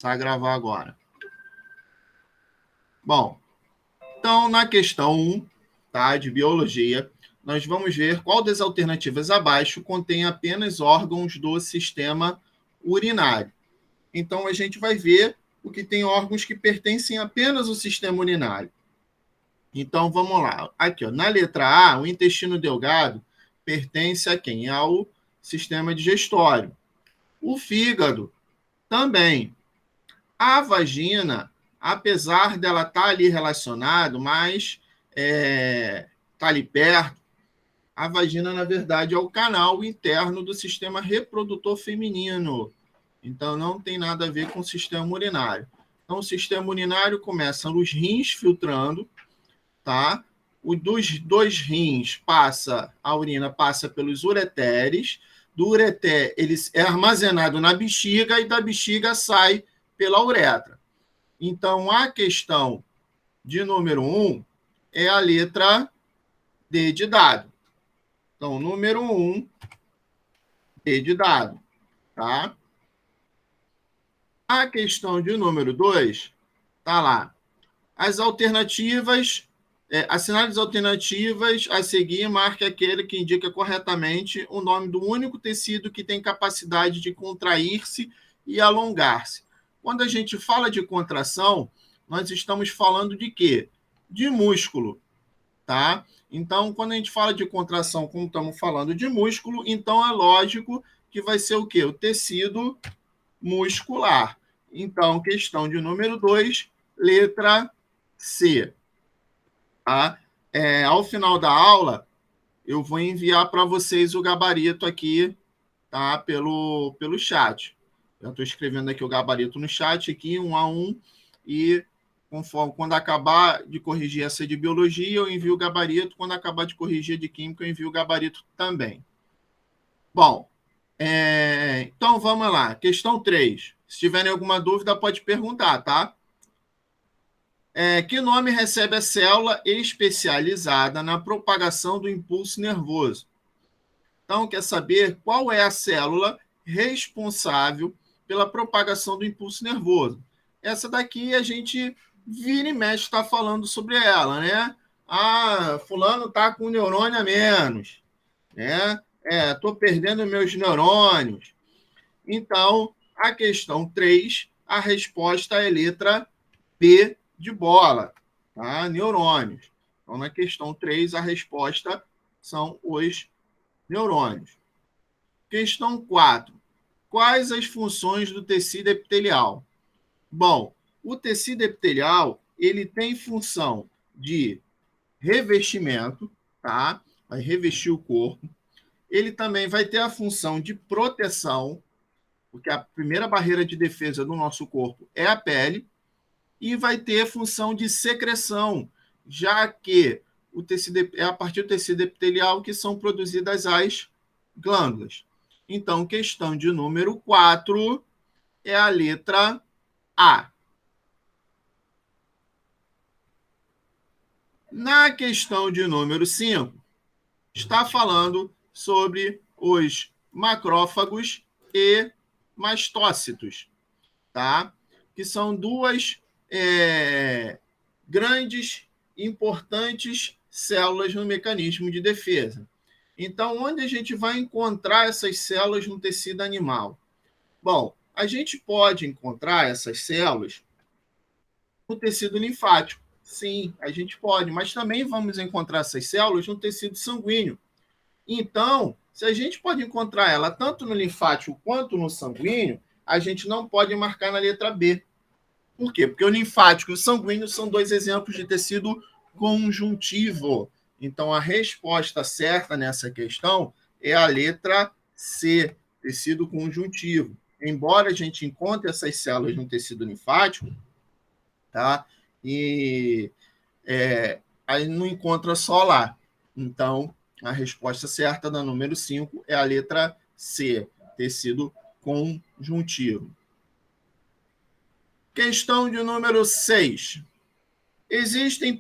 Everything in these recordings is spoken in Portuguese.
Começar a gravar agora. Bom, então na questão 1, tá, de biologia, nós vamos ver qual das alternativas abaixo contém apenas órgãos do sistema urinário. Então a gente vai ver o que tem órgãos que pertencem apenas ao sistema urinário. Então vamos lá. Aqui, ó, na letra A, o intestino delgado pertence a quem? Ao sistema digestório. O fígado também. A vagina, apesar dela estar ali relacionado, mas está ali perto, a vagina, na verdade, é o canal interno do sistema reprodutor feminino. Então, não tem nada a ver com o sistema urinário. Então, o sistema urinário começa nos rins filtrando, tá? O dos dois rins a urina passa pelos ureteres, do ureter ele é armazenado na bexiga e da bexiga sai pela uretra. Então, a questão de número 1 é a letra D de dado. Então, número 1, D de dado, tá? A questão de número 2, tá lá. As alternativas, assinale as alternativas a seguir, marque aquele que indica corretamente o nome do único tecido que tem capacidade de contrair-se e alongar-se. Quando a gente fala de contração, nós estamos falando de quê? De músculo, tá? Então, quando a gente fala de contração, como estamos falando de músculo, então é lógico que vai ser o quê? O tecido muscular. Então, questão de número 2, letra C. Tá? Ao final da aula, eu vou enviar para vocês o gabarito aqui, tá? Pelo chat. Eu estou escrevendo aqui o gabarito no chat, aqui, 1 a 1, e conforme, quando acabar de corrigir essa de biologia, eu envio o gabarito. Quando acabar de corrigir de química, eu envio o gabarito também. Bom, então vamos lá. Questão 3. Se tiverem alguma dúvida, pode perguntar, tá? Que nome recebe a célula especializada na propagação do impulso nervoso? Então, quer saber qual é a célula responsável pela propagação do impulso nervoso? Essa daqui a gente vira e mexe está falando sobre ela, né? Ah, fulano está com neurônio a menos, né? Estou perdendo meus neurônios. Então, a questão 3, a resposta é letra B de bola, tá? Neurônios. Então, na questão 3, a resposta são os neurônios. Questão 4. Quais as funções do tecido epitelial? Bom, o tecido epitelial, ele tem função de revestimento, tá? Vai revestir o corpo. Ele também vai ter a função de proteção, porque a primeira barreira de defesa do nosso corpo é a pele, e vai ter função de secreção, já que o tecido, é a partir do tecido epitelial que são produzidas as glândulas. Então, questão de número 4 é a letra A. Na questão de número 5, está falando sobre os macrófagos e mastócitos, tá? Que são duas grandes, importantes células no mecanismo de defesa. Então, onde a gente vai encontrar essas células no tecido animal? Bom, a gente pode encontrar essas células no tecido linfático. Sim, a gente pode, mas também vamos encontrar essas células no tecido sanguíneo. Então, se a gente pode encontrar ela tanto no linfático quanto no sanguíneo, a gente não pode marcar na letra B. Por quê? Porque o linfático e o sanguíneo são dois exemplos de tecido conjuntivo. Então, a resposta certa nessa questão é a letra C, tecido conjuntivo. Embora a gente encontre essas células no tecido linfático, tá? E aí não encontra só lá. Então, a resposta certa da número 5 é a letra C, tecido conjuntivo. Questão de número 6. Existem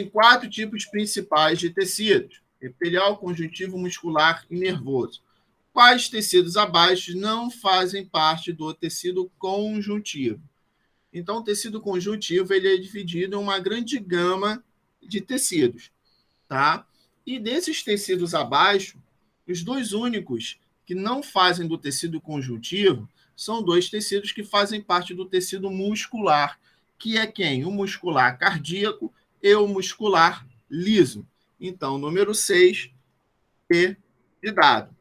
4 tipos principais de tecidos: epitelial, conjuntivo, muscular e nervoso. Quais tecidos abaixo não fazem parte do tecido conjuntivo? Então, o tecido conjuntivo ele é dividido em uma grande gama de tecidos, tá? E desses tecidos abaixo, os dois únicos que não fazem do tecido conjuntivo são dois tecidos que fazem parte do tecido muscular, que é quem? O muscular cardíaco e o muscular liso. Então, número 6, P de dado.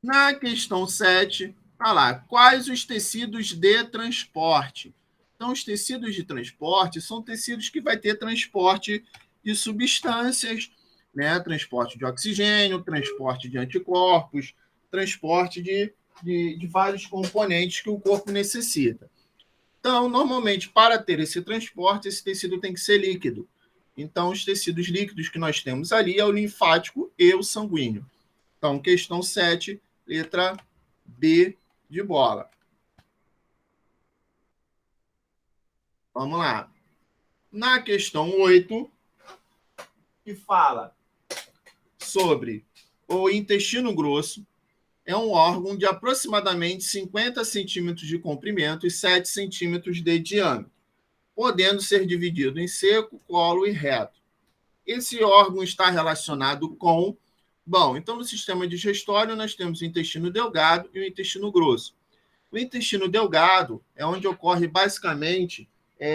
Na questão 7, tá lá, quais os tecidos de transporte? Então, os tecidos de transporte são tecidos que vai ter transporte de substâncias, né? Transporte de oxigênio, transporte de anticorpos, transporte de vários componentes que o corpo necessita. Então, normalmente, para ter esse transporte, esse tecido tem que ser líquido. Então, os tecidos líquidos que nós temos ali é o linfático e o sanguíneo. Então, questão 7, letra B de bola. Vamos lá. Na questão 8, que fala sobre o intestino grosso, é um órgão de aproximadamente 50 centímetros de comprimento e 7 centímetros de diâmetro, podendo ser dividido em seco, colo e reto. Esse órgão está relacionado com... Bom, então no sistema digestório nós temos o intestino delgado e o intestino grosso. O intestino delgado é onde ocorre basicamente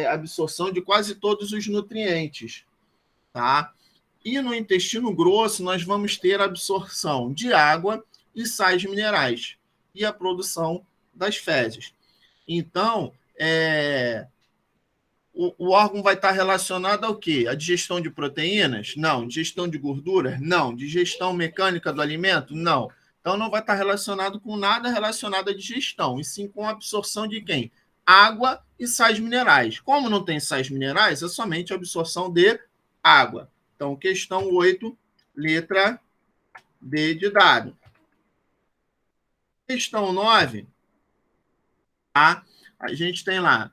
a absorção de quase todos os nutrientes, tá? E no intestino grosso nós vamos ter a absorção de água e sais minerais e a produção das fezes. Então, o órgão vai estar relacionado ao quê? A digestão de proteínas? Não. Digestão de gorduras? Não. Digestão mecânica do alimento? Não. Então, não vai estar relacionado com nada relacionado à digestão, e sim com a absorção de quem? Água e sais minerais. Como não tem sais minerais, é somente a absorção de água. Então, questão 8, letra D de dado. Questão 9, tá? A gente tem lá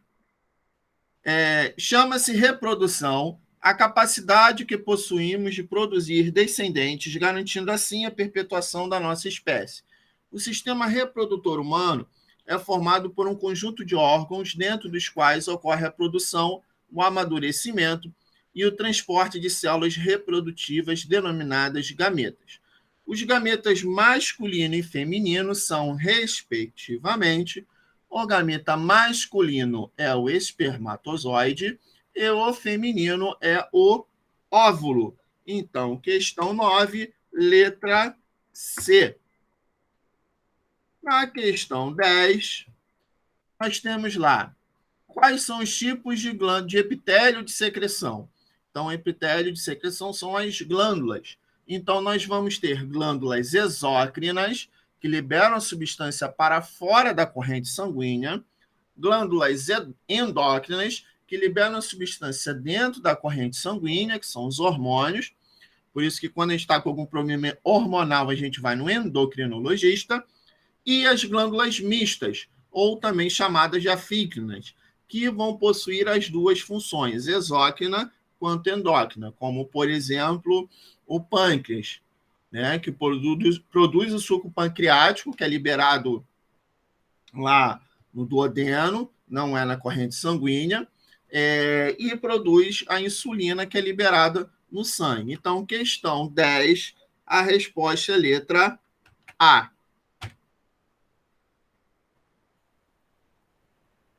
chama-se reprodução a capacidade que possuímos de produzir descendentes, garantindo assim a perpetuação da nossa espécie. O sistema reprodutor humano é formado por um conjunto de órgãos dentro dos quais ocorre a produção, o amadurecimento e o transporte de células reprodutivas denominadas gametas. Os gametas masculino e feminino são, respectivamente, o gameta masculino é o espermatozoide e o feminino é o óvulo. Então, questão 9, letra C. Na questão 10, nós temos lá quais são os tipos de glândula de epitélio de secreção. Então, epitélio de secreção são as glândulas. Então, nós vamos ter glândulas exócrinas, que liberam a substância para fora da corrente sanguínea, glândulas endócrinas, que liberam a substância dentro da corrente sanguínea, que são os hormônios. Por isso que quando a gente está com algum problema hormonal, a gente vai no endocrinologista. E as glândulas mistas, ou também chamadas de afíclinas, que vão possuir as duas funções, exócrina quanto endócrina, como, por exemplo, o pâncreas, né, que produz o suco pancreático, que é liberado lá no duodeno, não é na corrente sanguínea, e produz a insulina, que é liberada no sangue. Então, questão 10, a resposta é letra A.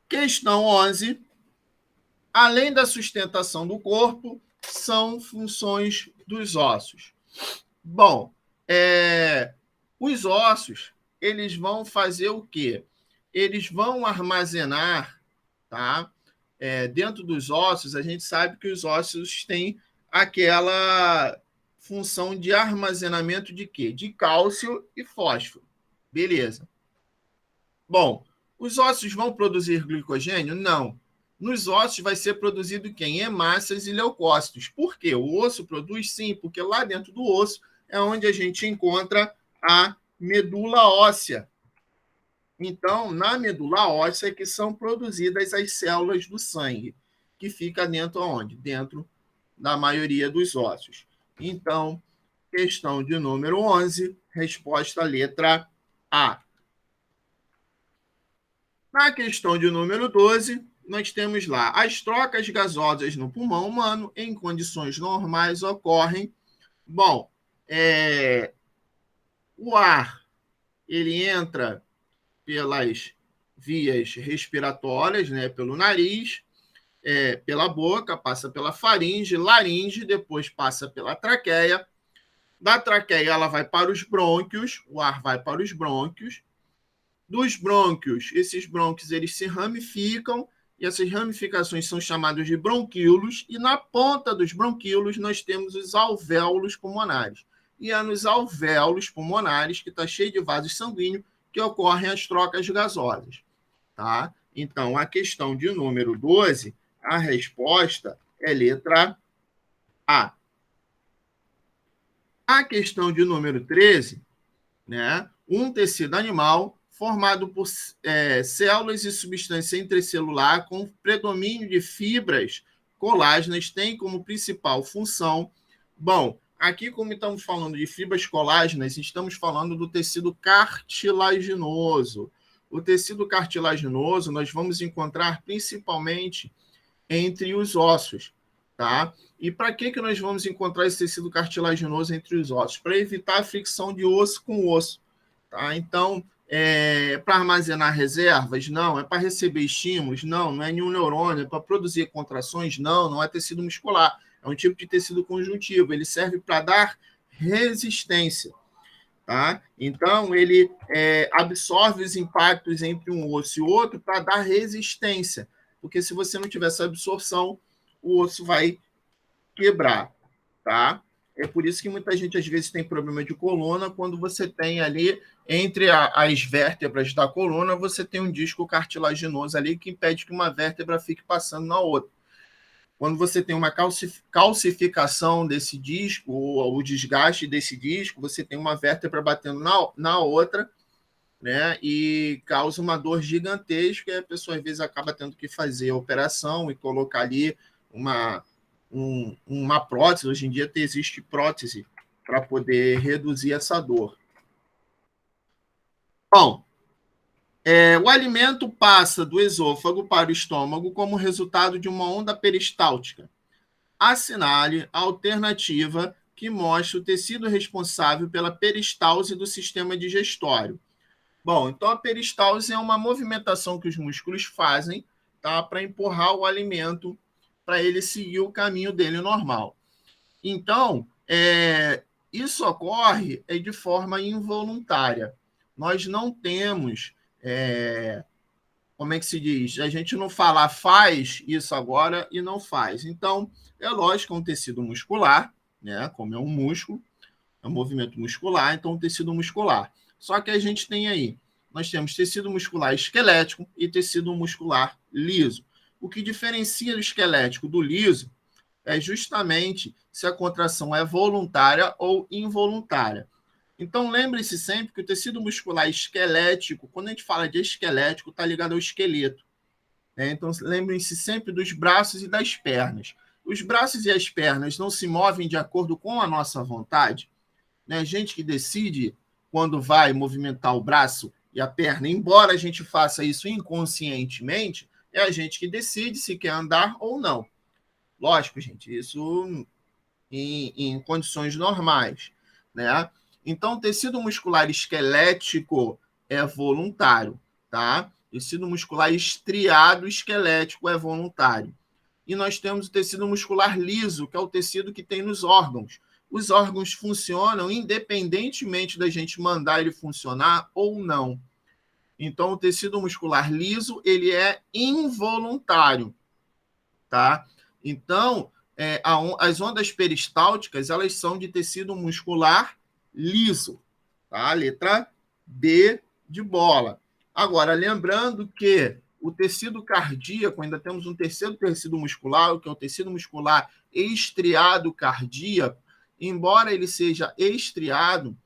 Questão 11. Além da sustentação do corpo, são funções dos ossos. Bom, os ossos, eles vão fazer o quê? Eles vão armazenar, tá? Dentro dos ossos, a gente sabe que os ossos têm aquela função de armazenamento de quê? De cálcio e fósforo. Beleza. Bom, os ossos vão produzir glicogênio? Não. Nos ossos vai ser produzido quem? Hemácias e leucócitos. Por quê? O osso produz sim, porque lá dentro do osso é onde a gente encontra a medula óssea. Então, na medula óssea é que são produzidas as células do sangue, que fica dentro aonde? Dentro da maioria dos ossos. Então, questão de número 11, resposta letra A. Na questão de número 12, nós temos lá, as trocas gasosas no pulmão humano em condições normais ocorrem. Bom, o ar, ele entra pelas vias respiratórias, né, pelo nariz, pela boca, passa pela faringe, laringe, depois passa pela traqueia. Da traqueia, ela vai para os brônquios, o ar vai para os brônquios. Dos brônquios, esses brônquios eles se ramificam, e essas ramificações são chamadas de bronquíolos, e na ponta dos bronquíolos nós temos os alvéolos pulmonares. E é nos alvéolos pulmonares, que está cheio de vasos sanguíneos, que ocorrem as trocas gasosas. Tá? Então, a questão de número 12, a resposta é letra A. A questão de número 13, né? Um tecido animal formado por células e substância intracelular com predomínio de fibras colágenas tem como principal função. Bom, aqui, como estamos falando de fibras colágenas, estamos falando do tecido cartilaginoso. O tecido cartilaginoso nós vamos encontrar principalmente entre os ossos, tá? E para que nós vamos encontrar esse tecido cartilaginoso entre os ossos? Para evitar a fricção de osso com osso, tá? Então, para armazenar reservas? Não. É para receber estímulos? Não. Não é nenhum neurônio. É para produzir contrações? Não. Não é tecido muscular. É um tipo de tecido conjuntivo. Ele serve para dar resistência, tá? Então, ele absorve os impactos entre um osso e outro para dar resistência. Porque se você não tiver essa absorção, o osso vai quebrar, tá? É por isso que muita gente, às vezes, tem problema de coluna, quando você tem ali, entre as vértebras da coluna, você tem um disco cartilaginoso ali que impede que uma vértebra fique passando na outra. Quando você tem uma calcificação desse disco, ou o desgaste desse disco, você tem uma vértebra batendo na outra, né? E causa uma dor gigantesca, e a pessoa, às vezes, acaba tendo que fazer a operação e colocar ali uma prótese. Hoje em dia existe prótese para poder reduzir essa dor. Bom, o alimento passa do esôfago para o estômago como resultado de uma onda peristáltica. Assinale a alternativa que mostra o tecido responsável pela peristalse do sistema digestório. Bom, então a peristalse é uma movimentação que os músculos fazem, tá, para empurrar o alimento para ele seguir o caminho dele normal. Então, isso ocorre de forma involuntária. Nós não temos, como é que se diz? A gente não fala faz isso agora e não faz. Então, é lógico, é um tecido muscular, né? Como é um músculo, é um movimento muscular, então um tecido muscular. Só que a gente tem aí, nós temos tecido muscular esquelético e tecido muscular liso. O que diferencia o esquelético do liso é justamente se a contração é voluntária ou involuntária. Então, lembre-se sempre que o tecido muscular esquelético, quando a gente fala de esquelético, está ligado ao esqueleto, né? Então, lembrem-se sempre dos braços e das pernas. Os braços e as pernas não se movem de acordo com a nossa vontade, né? A gente que decide quando vai movimentar o braço e a perna, embora a gente faça isso inconscientemente, é a gente que decide se quer andar ou não. Lógico, gente, isso em condições normais, né? Então, o tecido muscular esquelético é voluntário, tá? Tecido muscular estriado esquelético é voluntário. E nós temos o tecido muscular liso, que é o tecido que tem nos órgãos. Os órgãos funcionam independentemente da gente mandar ele funcionar ou não. Então, o tecido muscular liso, ele é involuntário, tá? Então, as ondas peristálticas, elas são de tecido muscular liso, tá? Letra B de bola. Agora, lembrando que o tecido cardíaco, ainda temos um terceiro tecido muscular, que é o tecido muscular estriado cardíaco. Embora ele seja estriado,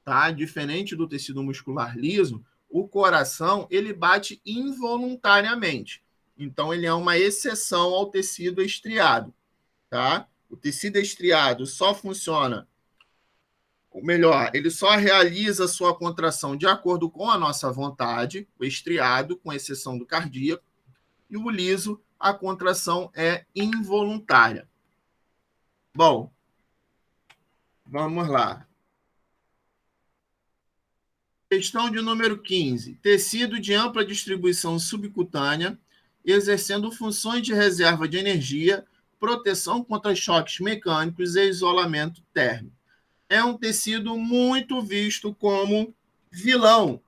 tá? Diferente do tecido muscular liso, o coração ele bate involuntariamente. Então, ele é uma exceção ao tecido estriado, tá? O tecido estriado só funciona melhor, ele só realiza a sua contração de acordo com a nossa vontade, o estriado, com exceção do cardíaco, e o liso, a contração é involuntária. Bom, vamos lá. Questão de número 15. Tecido de ampla distribuição subcutânea, exercendo funções de reserva de energia, proteção contra choques mecânicos e isolamento térmico. É um tecido muito visto como vilão,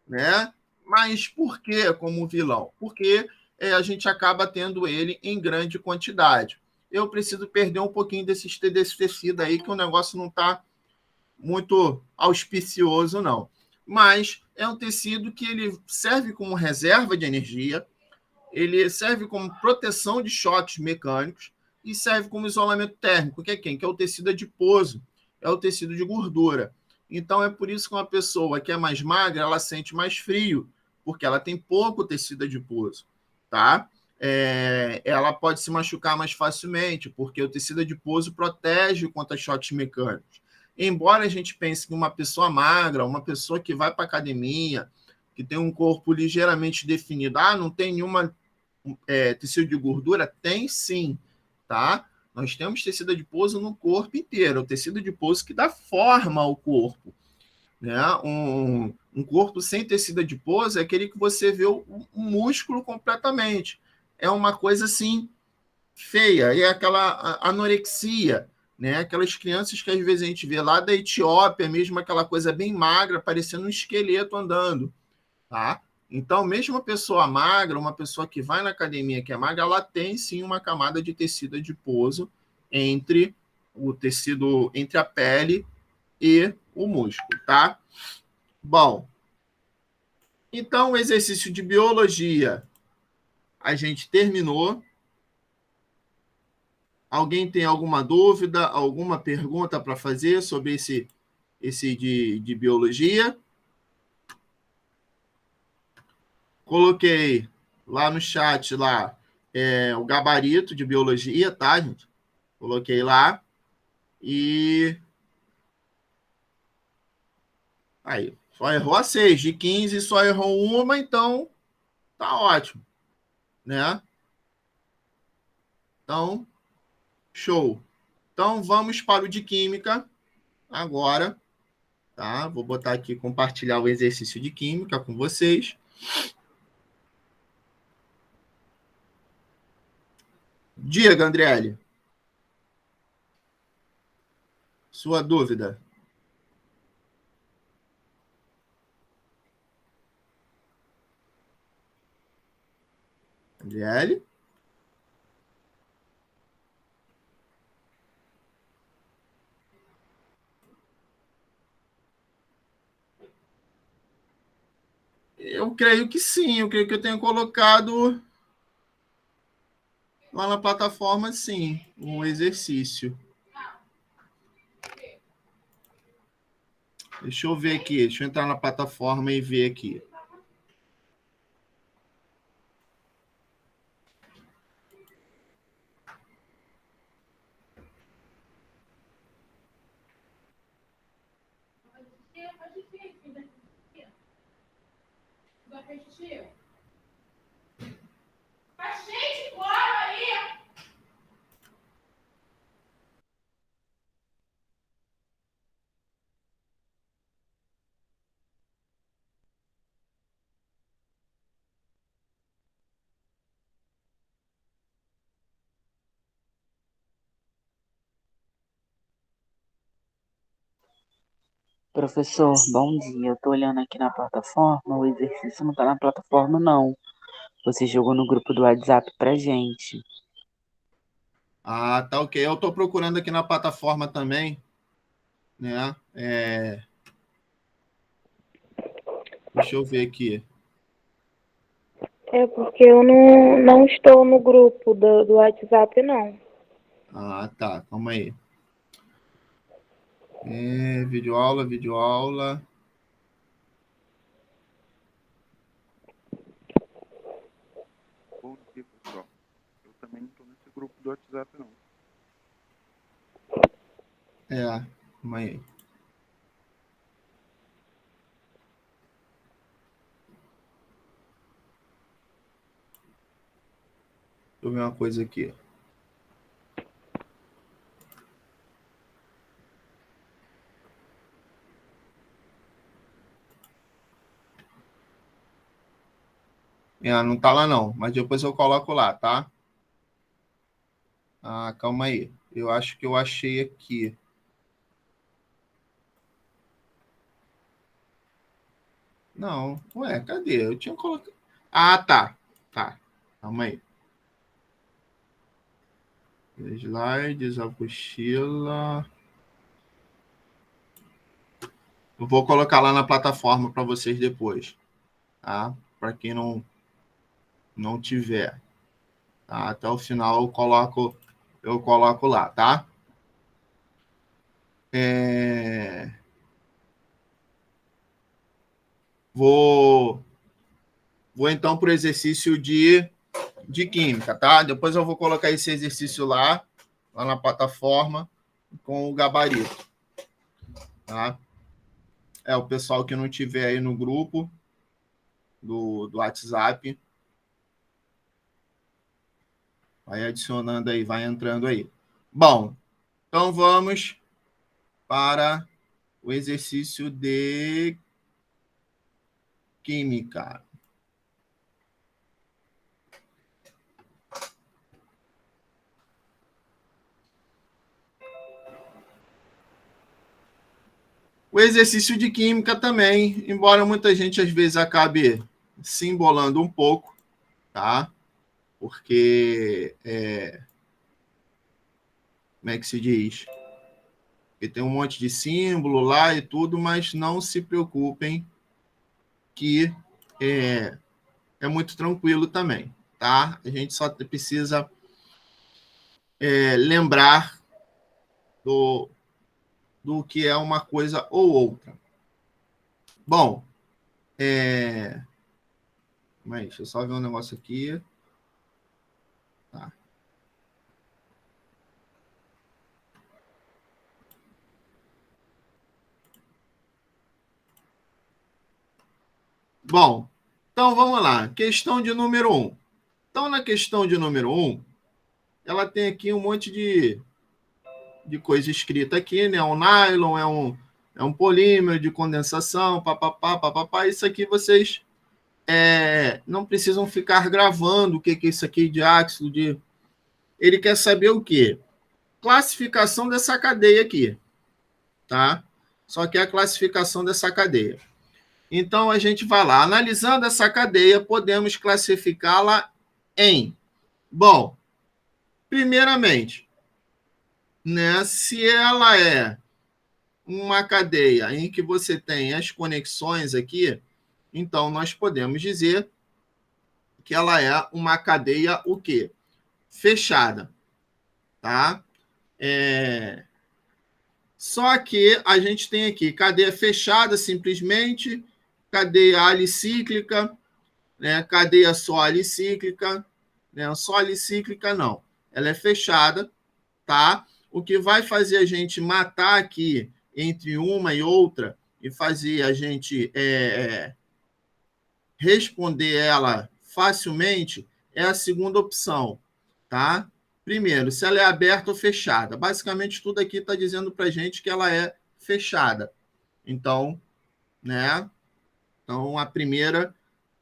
né? Mas por que como vilão? Porque a gente acaba tendo ele em grande quantidade. Eu preciso perder um pouquinho desse tecido aí, que o negócio não está muito auspicioso, não. Mas é um tecido que ele serve como reserva de energia, ele serve como proteção de choques mecânicos e serve como isolamento térmico, que é quem? Que é o tecido adiposo, é o tecido de gordura. Então, é por isso que uma pessoa que é mais magra, ela sente mais frio, porque ela tem pouco tecido adiposo, tá? Ela pode se machucar mais facilmente, porque o tecido adiposo protege contra choques mecânicos. Embora a gente pense que uma pessoa magra, uma pessoa que vai para academia, que tem um corpo ligeiramente definido, não tem nenhuma tecido de gordura? Tem sim, tá? Nós temos tecido adiposo no corpo inteiro, o tecido adiposo que dá forma ao corpo. Né? Um corpo sem tecido adiposo é aquele que você vê o músculo completamente. É uma coisa assim feia, é aquela anorexia, né? Aquelas crianças que às vezes a gente vê lá da Etiópia, mesmo aquela coisa bem magra, parecendo um esqueleto andando, tá? Então, mesmo uma pessoa magra, uma pessoa que vai na academia que é magra, ela tem sim uma camada de tecido adiposo entre o tecido, entre a pele e o músculo, tá? Bom, então o exercício de biologia a gente terminou. Alguém tem alguma dúvida, alguma pergunta para fazer sobre esse de biologia? Coloquei lá no chat lá o gabarito de biologia, tá, gente? Coloquei lá e aí, só errou a 6 de 15, só errou uma, então tá ótimo, né? Então, show. Então vamos para o de química agora, tá? Vou botar aqui compartilhar o exercício de química com vocês. Diga, Andriele, sua dúvida. Andriele? Eu creio que sim, eu creio que eu tenho colocado lá na plataforma, sim, um exercício. Deixa eu ver aqui, deixa eu entrar na plataforma e ver aqui. Professor, bom dia. Eu estou olhando aqui na plataforma, o exercício não está na plataforma, não. Você jogou no grupo do WhatsApp pra gente. Ah, tá ok. Eu estou procurando aqui na plataforma também, né? Deixa eu ver aqui. É porque eu não estou no grupo do WhatsApp, não. Ah, tá. Calma aí. Videoaula, videoaula. Bom dia, pessoal. Eu também não estou nesse grupo do WhatsApp, não. Calma aí. eu ver uma coisa aqui. Não tá lá não, mas depois eu coloco lá, tá? Calma aí. Eu acho que eu achei aqui. Não, ué, cadê? Eu tinha colocado. Tá. Tá. Calma aí. Slides, apostila. Eu vou colocar lá na plataforma para vocês depois, tá? Para quem não tiver, tá? Até o final eu coloco lá, tá? Vou então para o exercício de química, tá? Depois eu vou colocar esse exercício lá na plataforma com o gabarito, tá? O pessoal que não tiver aí no grupo do WhatsApp, vai adicionando aí, vai entrando aí. Bom, então vamos para o exercício de química. O exercício de química também, embora muita gente às vezes acabe se embolando um pouco, tá? Porque, como é que se diz? Porque tem um monte de símbolo lá e tudo, mas não se preocupem que é muito tranquilo também, tá? A gente só precisa lembrar do que é uma coisa ou outra. Bom, mas deixa eu só ver um negócio aqui. Tá. Bom, então vamos lá. Questão de número 1. Então, na questão de número 1, ela tem aqui um monte de coisa escrita aqui, né? Um nylon, é um polímero de condensação, papapá. Isso aqui vocês não precisam ficar gravando o que é isso aqui de ácido. Ele quer saber o quê? Classificação dessa cadeia aqui, tá? Só que é a classificação dessa cadeia. Então, a gente vai lá. Analisando essa cadeia, podemos classificá-la em... Bom, primeiramente, né, se ela é uma cadeia em que você tem as conexões aqui, então nós podemos dizer que ela é uma cadeia o quê? Fechada, tá? Só que a gente tem aqui cadeia fechada simplesmente, cadeia alicíclica, né? Cadeia só alicíclica, né? Só alicíclica não, ela é fechada, tá? O que vai fazer a gente matar aqui entre uma e outra e fazer a gente responder ela facilmente é a segunda opção, tá? Primeiro, se ela é aberta ou fechada. Basicamente, tudo aqui está dizendo para a gente que ela é fechada. Então, né? Então, a primeira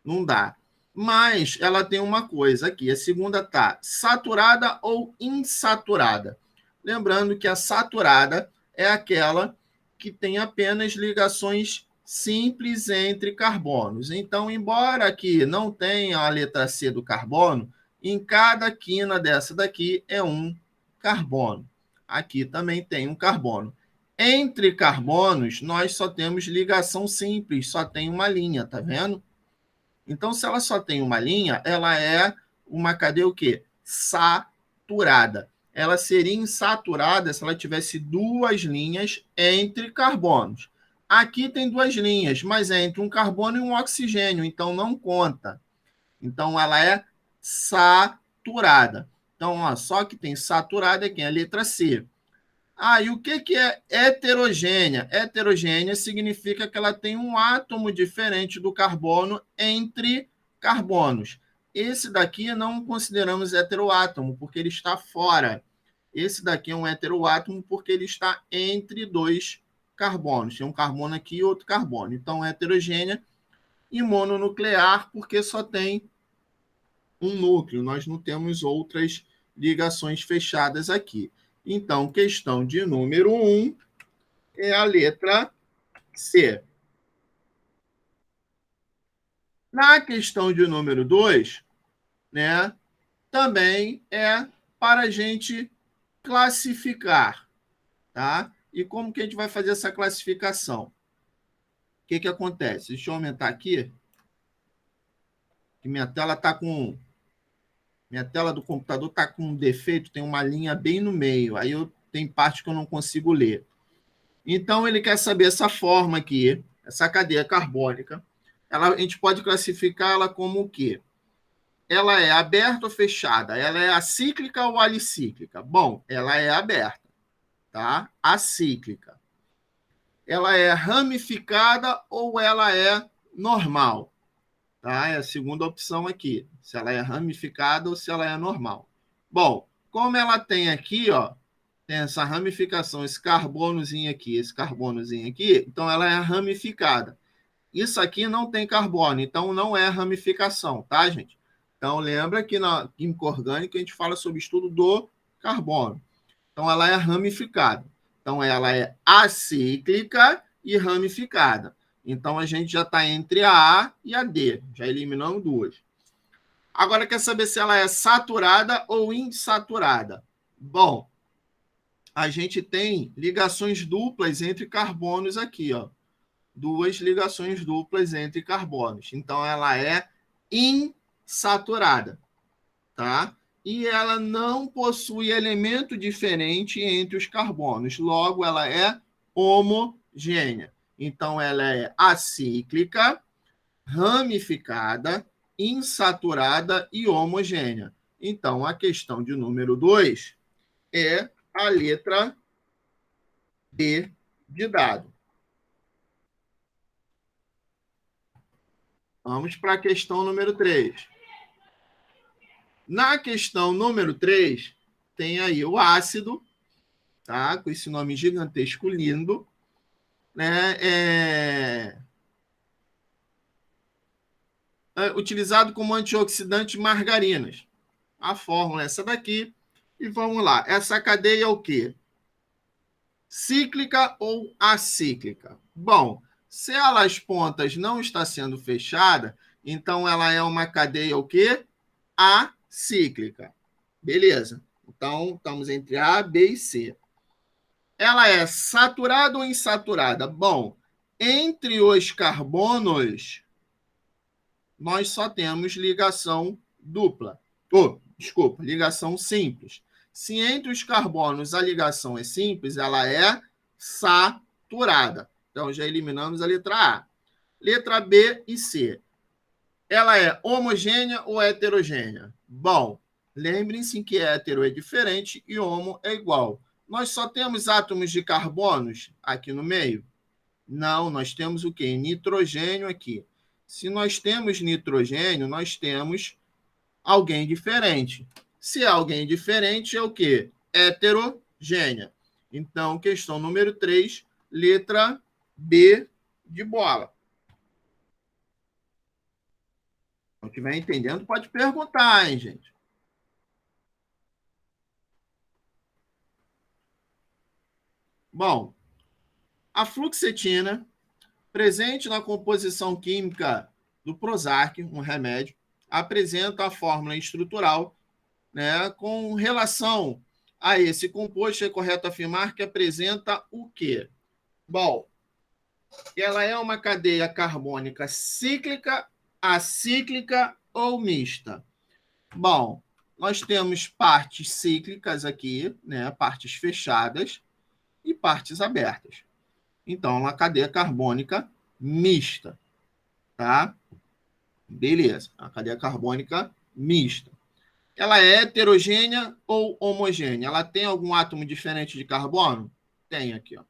não dá. Mas ela tem uma coisa aqui. A segunda está saturada ou insaturada. Lembrando que a saturada é aquela que tem apenas ligações simples entre carbonos. Então, embora aqui não tenha a letra C do carbono, em cada quina dessa daqui é um carbono. Aqui também tem um carbono. Entre carbonos, nós só temos ligação simples, só tem uma linha, tá vendo? Então, se ela só tem uma linha, ela é uma cadeia o quê? Saturada. Ela seria insaturada se ela tivesse duas linhas entre carbonos. Aqui tem duas linhas, mas é entre um carbono e um oxigênio, então não conta. Então, ela é saturada. Então, só que tem saturada aqui, a letra C. E o que é heterogênea? Heterogênea significa que ela tem um átomo diferente do carbono entre carbonos. Esse daqui não consideramos heteroátomo, porque ele está fora. Esse daqui é um heteroátomo porque ele está entre dois carbonos. Tem um carbono aqui e outro carbono. Então, heterogênea e mononuclear, porque só tem um núcleo. Nós não temos outras ligações fechadas aqui. Então, questão de número 1 é a letra C. Na questão de número 2, né, também é para a gente classificar, tá? E como que a gente vai fazer essa classificação? O que acontece? Deixa eu aumentar aqui. Que minha tela do computador está com um defeito, tem uma linha bem no meio. Aí tem parte que eu não consigo ler. Então, ele quer saber essa forma aqui, essa cadeia carbônica. A gente pode classificar ela como o quê? Ela é aberta ou fechada? Ela é acíclica ou alicíclica? Bom, ela é aberta, tá? Acíclica. Ela é ramificada ou ela é normal? Tá? É a segunda opção aqui, se ela é ramificada ou se ela é normal. Bom, como ela tem aqui, ó, tem essa ramificação, esse carbonozinho aqui, então ela é ramificada. Isso aqui não tem carbono, então não é ramificação, tá, gente? Então, lembra que na química orgânica a gente fala sobre o estudo do carbono. Então, ela é ramificada. Então, ela é acíclica e ramificada. Então, a gente já está entre a A e a D. Já eliminamos duas. Agora, quer saber se ela é saturada ou insaturada? Bom, a gente tem ligações duplas entre carbonos aqui, ó. Duas ligações duplas entre carbonos. Então, ela é insaturada, tá? E ela não possui elemento diferente entre os carbonos. Logo, ela é homogênea. Então, ela é acíclica, ramificada, insaturada e homogênea. Então, a questão de número 2 é a letra D de dado. Vamos para a questão número 3. Na questão número 3, tem aí o ácido, tá? Com esse nome gigantesco lindo, né? Utilizado como antioxidante de margarinas. A fórmula é essa daqui. E vamos lá. Essa cadeia é o quê? Cíclica ou acíclica? Bom, se as pontas não está sendo fechada, então ela é uma cadeia o quê? Acíclica. Beleza. Então, estamos entre A, B e C. Ela é saturada ou insaturada? Bom, entre os carbonos, nós só temos ligação dupla. Ligação simples. Se entre os carbonos a ligação é simples, ela é saturada. Então, já eliminamos a letra A. Letra B e C. Ela é homogênea ou heterogênea? Bom, lembrem-se que hétero é diferente e homo é igual. Nós só temos átomos de carbonos aqui no meio? Não, nós temos o quê? Nitrogênio aqui. Se nós temos nitrogênio, nós temos alguém diferente. Se é alguém diferente, é o quê? Heterogênea. Então, questão número 3, letra B de bola. Quem estiver entendendo, pode perguntar, hein, gente? Bom, a fluoxetina, presente na composição química do Prozac, um remédio, apresenta a fórmula estrutural, né, com relação a esse composto, é correto afirmar que apresenta o quê? Bom, ela é uma cadeia carbônica cíclica, acíclica ou mista? Bom, nós temos partes cíclicas aqui, né, partes fechadas e partes abertas. Então, uma cadeia carbônica mista, tá? Beleza, a cadeia carbônica mista. Ela é heterogênea ou homogênea? Ela tem algum átomo diferente de carbono? Tem aqui, ó.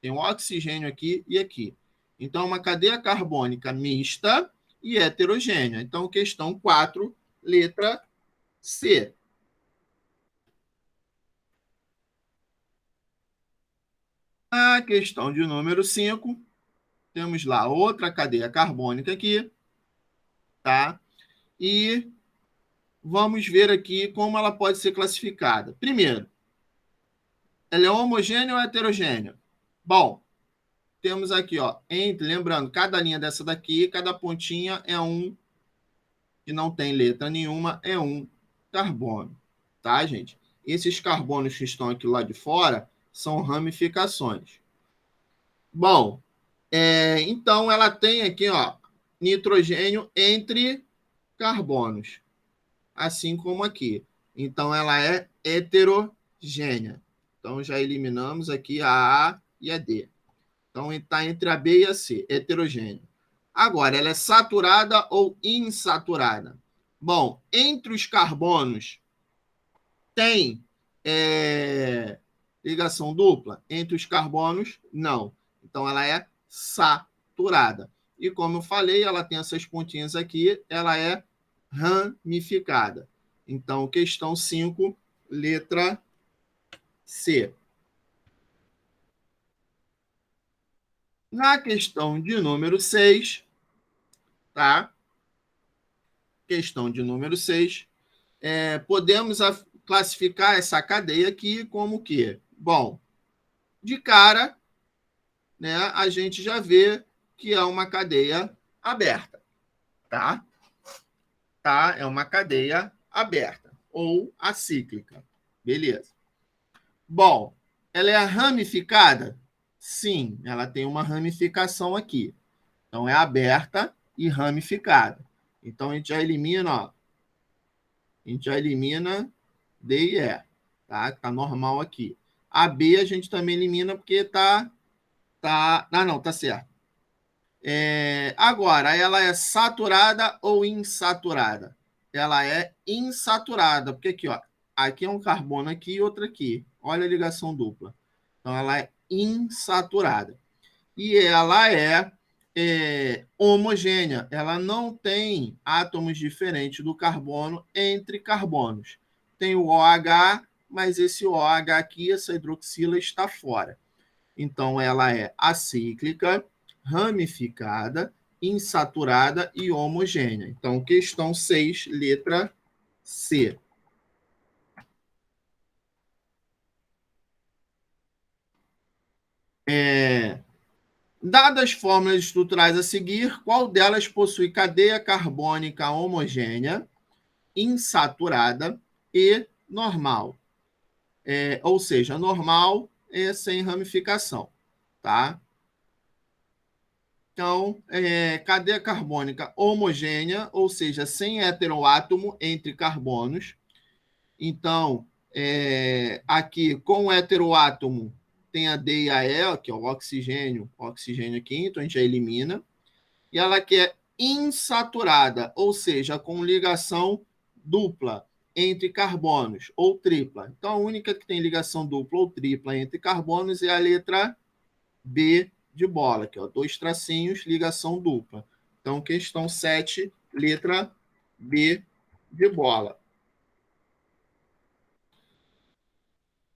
Tem um oxigênio aqui e aqui. Então, uma cadeia carbônica mista e heterogênea. Então, questão 4, letra C. A questão de número 5, temos lá outra cadeia carbônica aqui, tá? E vamos ver aqui como ela pode ser classificada. Primeiro, ela é homogênea ou heterogênea? Bom, temos aqui, ó, lembrando, cada linha dessa daqui, cada pontinha é um, que não tem letra nenhuma, é um carbono, tá, gente? Esses carbonos que estão aqui lá de fora são ramificações. Bom, então ela tem aqui, ó, nitrogênio entre carbonos, assim como aqui. Então ela é heterogênea. Então já eliminamos aqui a A e a D. Então está entre a B e a C, heterogênea. Agora, ela é saturada ou insaturada? Bom, entre os carbonos tem ligação dupla? Entre os carbonos, não. Então, ela é saturada. E como eu falei, ela tem essas pontinhas aqui, ela é ramificada. Então, questão 5, letra C. Na questão de número 6, tá? Questão de número 6, podemos classificar essa cadeia aqui como o quê? Bom, de cara, né, a gente já vê que é uma cadeia aberta, tá? Tá? É uma cadeia aberta ou acíclica. Beleza. Bom, ela é ramificada? Sim, ela tem uma ramificação aqui. Então, é aberta e ramificada. Então, a gente já elimina, ó. A gente já elimina D e E, tá? Tá normal aqui. A B a gente também elimina porque tá... Ah, não, tá certo. Agora, ela é saturada ou insaturada? Ela é insaturada, porque aqui, ó, aqui é um carbono aqui e outro aqui. Olha a ligação dupla. Então, ela é insaturada. E ela é homogênea. Ela não tem átomos diferentes do carbono entre carbonos. Tem o OH, mas esse OH aqui, essa hidroxila, está fora. Então, ela é acíclica, ramificada, insaturada e homogênea. Então, questão 6, letra C. Dadas as fórmulas estruturais a seguir, qual delas possui cadeia carbônica homogênea, insaturada e normal? Ou seja, normal é sem ramificação, tá? Então, cadeia carbônica homogênea, ou seja, sem heteroátomo entre carbonos. Então, aqui com o heteroátomo tem a D e a E, que é o oxigênio aqui, então a gente já elimina. E ela que é insaturada, ou seja, com ligação dupla entre carbonos, ou tripla. Então, a única que tem ligação dupla ou tripla entre carbonos é a letra B de bola, aqui, ó, 2 tracinhos, ligação dupla. Então, questão 7, letra B de bola.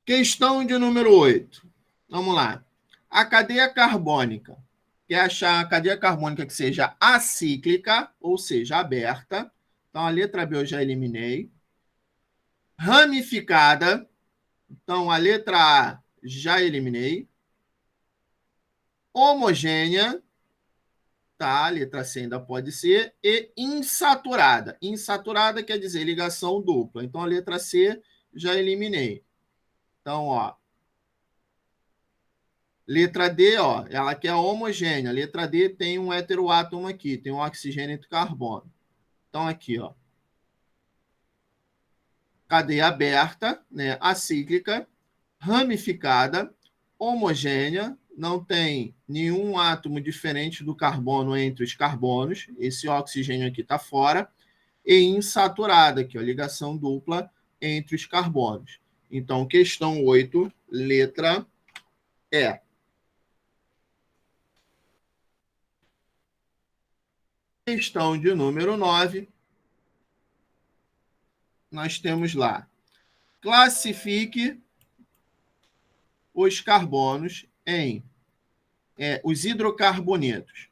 Questão de número 8. Vamos lá. A cadeia carbônica. Quer achar a cadeia carbônica que seja acíclica, ou seja, aberta. Então, a letra B eu já eliminei. Ramificada. Então, a letra A já eliminei. Homogênea. Tá, a letra C ainda pode ser. E insaturada. Insaturada quer dizer ligação dupla. Então, a letra C já eliminei. Então, ó. Letra D, ó, ela que é homogênea. Letra D tem um heteroátomo aqui, tem um oxigênio entre carbono. Então, aqui, ó. Cadeia aberta, né, acíclica, ramificada, homogênea, não tem nenhum átomo diferente do carbono entre os carbonos, esse oxigênio aqui está fora, e insaturada, aqui, ó, ligação dupla entre os carbonos. Então, questão 8, letra E. Questão de número 9. nós temos lá, classifique os carbonos em os hidrocarbonetos.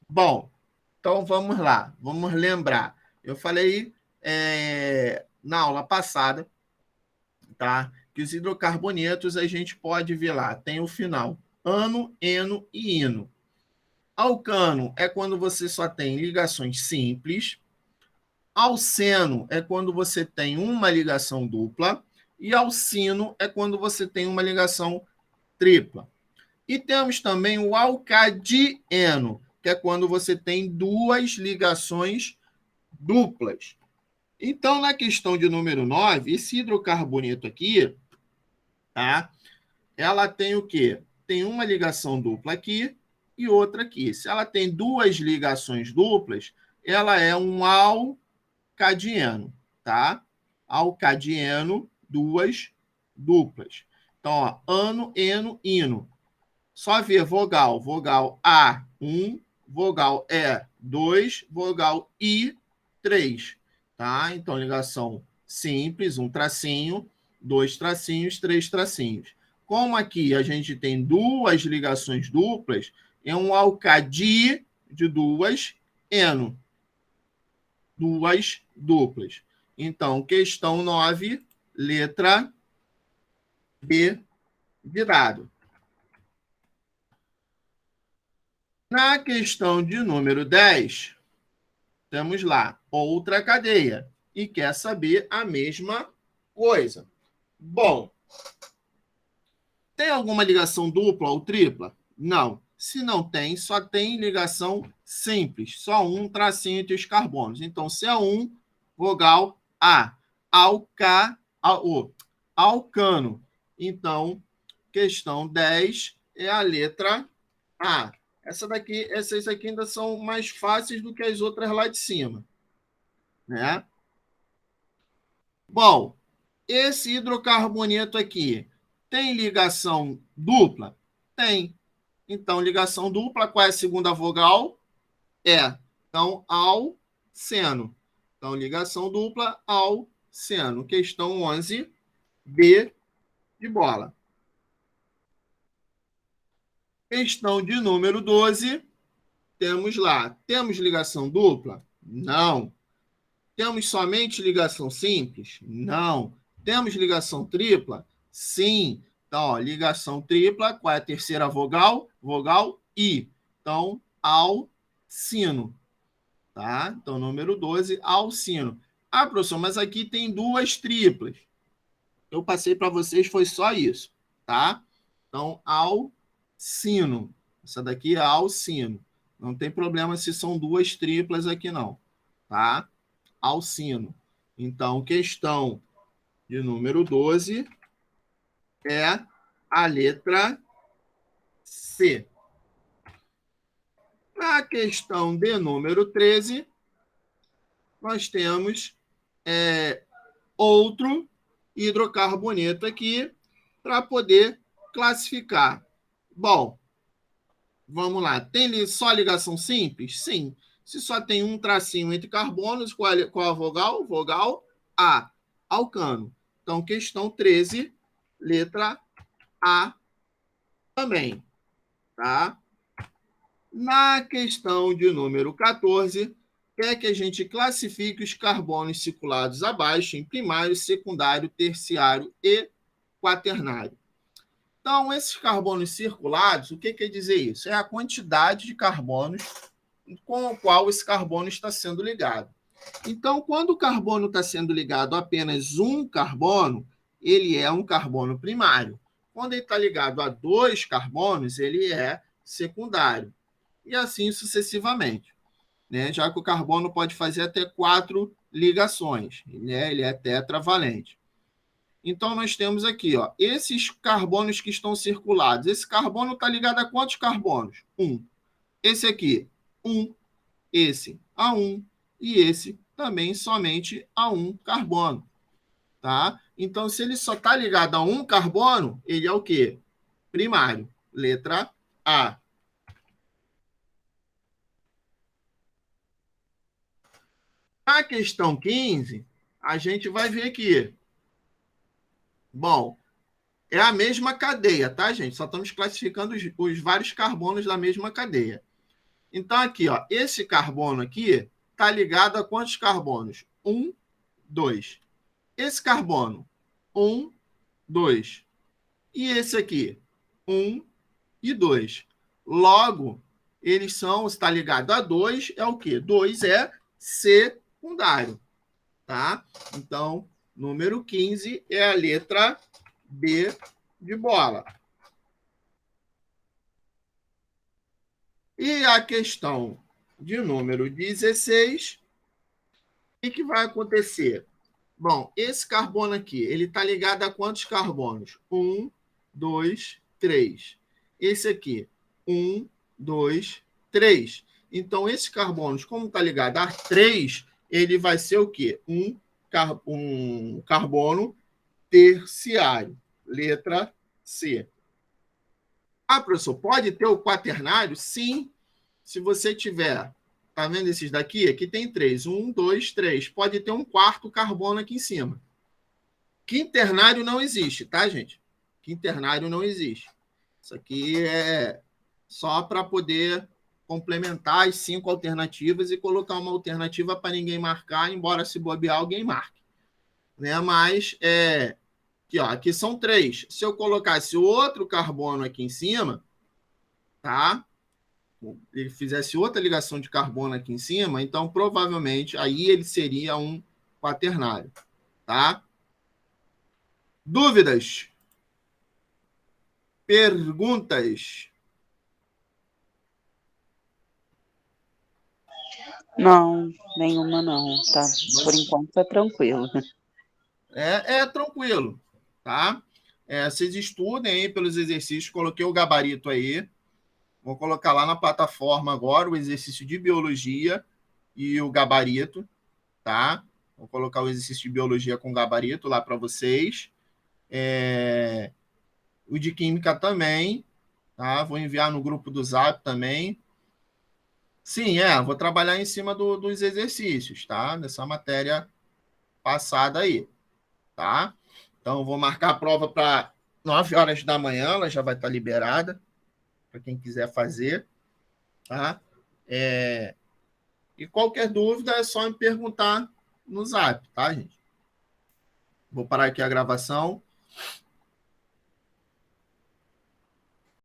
Bom, então vamos lá, vamos lembrar. Eu falei na aula passada, tá? Que os hidrocarbonetos a gente pode ver lá, tem o final ano, eno e ino. Alcano é quando você só tem ligações simples. Alceno é quando você tem uma ligação dupla. E alcino é quando você tem uma ligação tripla. E temos também o alcadieno, que é quando você tem duas ligações duplas. Então, na questão de número 9, esse hidrocarboneto aqui, tá? Ela tem o quê? Tem uma ligação dupla aqui e outra aqui. Se ela tem duas ligações duplas, ela é um alcadieno, tá? Alcadieno, duas duplas. Então, ó, ano, eno, ino. Só ver vogal. Vogal A, 1, vogal E, 2, vogal I, 3. Tá? Então, ligação simples, um tracinho, dois tracinhos, três tracinhos. Como aqui a gente tem duas ligações duplas, é um alcadi de duas, eno. Duas duplas. Então, questão 9, letra B, virado. Na questão de número 10, temos lá outra cadeia e quer saber a mesma coisa. Bom, tem alguma ligação dupla ou tripla? Não. Se não tem, só tem ligação simples, só um tracinho entre os carbonos. Então, se é um, vogal A, alcano. Então, questão 10 é a letra A. Essas aqui ainda são mais fáceis do que as outras lá de cima, né? Bom, esse hidrocarboneto aqui tem ligação dupla? Tem. Então, ligação dupla, qual é a segunda vogal? É. Então, alceno. Então, ligação dupla, alceno. Questão 11, B de bola. Questão de número 12, temos lá. Temos ligação dupla? Não. Temos somente ligação simples? Não. Temos ligação tripla? Sim. Então, ó, ligação tripla, qual é a terceira vogal? Vogal I. Então, alcino. Tá? Então, número 12, alcino. Ah, professor, mas aqui tem duas triplas. Eu passei para vocês, foi só isso. Tá? Então, alcino. Essa daqui é alcino. Não tem problema se são duas triplas aqui, não. Tá? Alcino. Então, questão de número 12 é a letra C. Na questão de número 13, nós temos outro hidrocarboneto aqui para poder classificar. Bom, vamos lá. Tem só ligação simples? Sim. Se só tem um tracinho entre carbonos, qual a vogal? Vogal A, alcano. Então, questão 13, letra A também. Tá? Na questão de número 14, quer que a gente classifique os carbonos circulados abaixo em primário, secundário, terciário e quaternário. Então, esses carbonos circulados, o que quer dizer isso? É a quantidade de carbonos com o qual esse carbono está sendo ligado. Então, quando o carbono está sendo ligado a apenas um carbono, ele é um carbono primário. Quando ele está ligado a dois carbonos, ele é secundário. E assim sucessivamente, né? Já que o carbono pode fazer até 4 ligações, né? Ele é tetravalente. Então, nós temos aqui, ó, esses carbonos que estão circulados. Esse carbono está ligado a quantos carbonos? 1. Esse aqui, 1. Esse, a 1. E esse também somente a 1 carbono. Tá? Então, se ele só está ligado a um carbono, ele é o quê? Primário. Letra A. A questão 15, a gente vai ver aqui. Bom, é a mesma cadeia, tá, gente? Só estamos classificando os vários carbonos da mesma cadeia. Então, aqui, ó, esse carbono aqui está ligado a quantos carbonos? 1, 2. Esse carbono, 1, 2. E esse aqui, 1 e 2. Logo, eles são, está ligado a 2, é o quê? 2 é secundário, tá? Então, número 15 é a letra B de bola. E a questão de número 16, o que vai acontecer? Bom, esse carbono aqui, ele está ligado a quantos carbonos? 1, 2, 3. Esse aqui, 1, 2, 3. Então, esse carbono, como está ligado a 3, ele vai ser o quê? Um carbono terciário. Letra C. Ah, professor, pode ter o quaternário? Sim. Se você tiver, tá vendo esses daqui? Aqui tem 3. 1, 2, 3. Pode ter um quarto carbono aqui em cima. Quinternário não existe, tá, gente? Quinternário não existe. Isso aqui é só para poder complementar as 5 alternativas e colocar uma alternativa para ninguém marcar, embora se bobear alguém marque. Né? Mas, aqui, ó, aqui são 3. Se eu colocasse outro carbono aqui em cima, tá? Ele fizesse outra ligação de carbono aqui em cima, então provavelmente aí ele seria um quaternário, tá? Dúvidas? Perguntas? Não, nenhuma não, tá? Por enquanto tá tranquilo. É tranquilo, tá? Vocês estudem aí pelos exercícios, coloquei o gabarito aí, vou colocar lá na plataforma agora o exercício de biologia e o gabarito, tá? Vou colocar o exercício de biologia com gabarito lá para vocês. O de química também, tá? Vou enviar no grupo do Zap também. Sim, vou trabalhar em cima dos exercícios, tá? Dessa matéria passada aí, tá? Então, vou marcar a prova para 9 horas da manhã, ela já vai estar liberada para quem quiser fazer, tá? E qualquer dúvida é só me perguntar no Zap, tá, gente? Vou parar aqui a gravação.